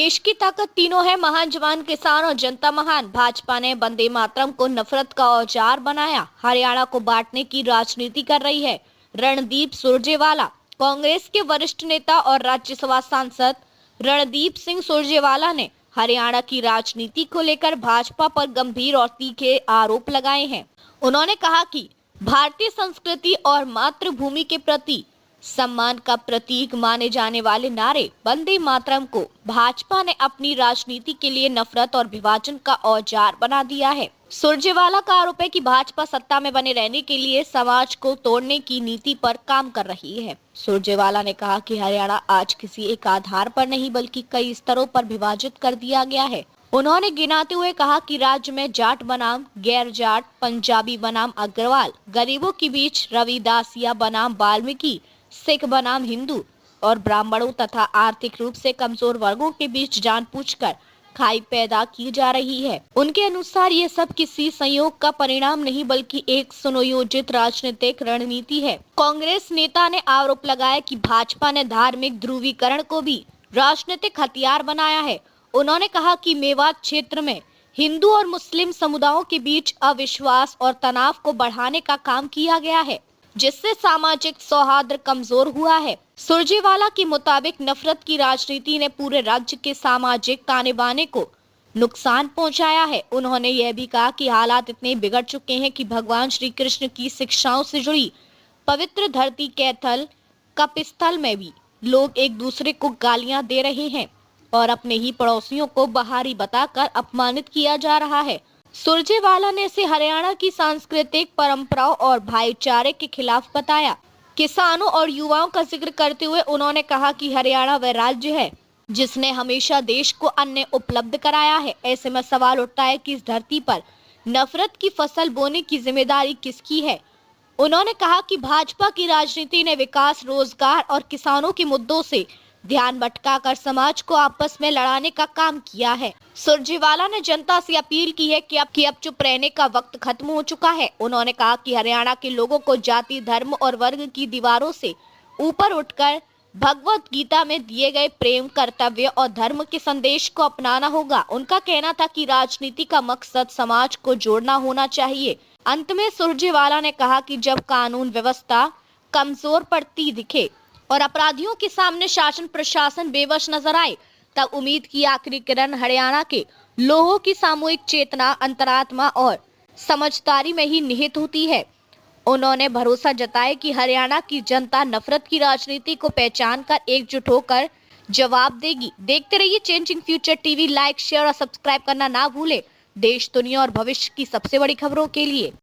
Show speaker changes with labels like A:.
A: देश की ताकत तीनों है, महान जवान, किसान और जनता महान। भाजपा ने वंदे मातरम को नफरत का औजार बनाया, हरियाणा को बांटने की राजनीति कर रही है। रणदीप सुरजेवाला। कांग्रेस के वरिष्ठ नेता और राज्यसभा सांसद रणदीप सिंह सुरजेवाला ने हरियाणा की राजनीति को लेकर भाजपा पर गंभीर और तीखे आरोप लगाए हैं। उन्होंने कहा कि भारतीय संस्कृति और मातृभूमि के प्रति सम्मान का प्रतीक माने जाने वाले नारे वंदे मातरम को भाजपा ने अपनी राजनीति के लिए नफरत और विभाजन का औजार बना दिया है। सुरजेवाला का आरोप है कि भाजपा सत्ता में बने रहने के लिए समाज को तोड़ने की नीति पर काम कर रही है। सुरजेवाला ने कहा कि हरियाणा आज किसी एक आधार पर नहीं बल्कि कई स्तरों पर विभाजित कर दिया गया है। उन्होंने गिनाते हुए कहा कि राज्य में जाट बनाम गैर जाट, पंजाबी बनाम अग्रवाल, गरीबों के बीच रविदासिया बनाम वाल्मीकि, सिख बनाम हिंदू और ब्राह्मणों तथा आर्थिक रूप से कमजोर वर्गों के बीच जानबूझकर खाई पैदा की जा रही है। उनके अनुसार ये सब किसी संयोग का परिणाम नहीं बल्कि एक सुनियोजित राजनीतिक रणनीति है। कांग्रेस नेता ने आरोप लगाया कि भाजपा ने धार्मिक ध्रुवीकरण को भी राजनीतिक हथियार बनाया है। उन्होंने कहा कि मेवात क्षेत्र में हिंदू और मुस्लिम समुदायों के बीच अविश्वास और तनाव को बढ़ाने का काम किया गया है, जिससे सामाजिक सौहार्द कमजोर हुआ है। सुरजेवाला के मुताबिक नफरत की राजनीति ने पूरे राज्य के सामाजिक ताने बाने को नुकसान पहुंचाया है। उन्होंने यह भी कहा कि हालात इतने बिगड़ चुके हैं कि भगवान श्री कृष्ण की शिक्षाओं से जुड़ी पवित्र धरती कैथल कपिस्थल में भी लोग एक दूसरे को गालियां दे रहे हैं और अपने ही पड़ोसियों को बाहरी बताकर अपमानित किया जा रहा है। सुरजेवाला ने इसे हरियाणा की सांस्कृतिक परंपराओं और भाईचारे के खिलाफ बताया। किसानों और युवाओं का जिक्र करते हुए उन्होंने कहा कि हरियाणा वह राज्य है जिसने हमेशा देश को अन्न उपलब्ध कराया है। ऐसे में सवाल उठता है कि इस धरती पर नफरत की फसल बोने की जिम्मेदारी किसकी है। उन्होंने कहा कि भाजपा की राजनीति ने विकास, रोजगार और किसानों के मुद्दों से ध्यान भटकाकर समाज को आपस में लड़ाने का काम किया है। सुरजेवाला ने जनता से अपील की है कि अब चुप रहने का वक्त खत्म हो चुका है। उन्होंने कहा कि हरियाणा के लोगों को जाति, धर्म और वर्ग की दीवारों से ऊपर उठकर भगवत गीता में दिए गए प्रेम, कर्तव्य और धर्म के संदेश को अपनाना होगा। उनका कहना था कि राजनीति का मकसद समाज को जोड़ना होना चाहिए। अंत में सुरजेवाला ने कहा कि जब कानून व्यवस्था कमजोर पड़ती दिखे और अपराधियों के सामने शासन प्रशासन बेबस नजर आए, तब उम्मीद की आखिरी किरण हरियाणा के लोगों की सामूहिक चेतना, अंतरात्मा और समझदारी में ही निहित होती है। उन्होंने भरोसा जताया कि हरियाणा की जनता नफरत की राजनीति को पहचान कर एकजुट होकर जवाब देगी। देखते रहिए changing future TV. Like, share और सब्सक्राइब करना ना भूले। देश, दुनिया और भविष्य की सबसे बड़ी खबरों के लिए।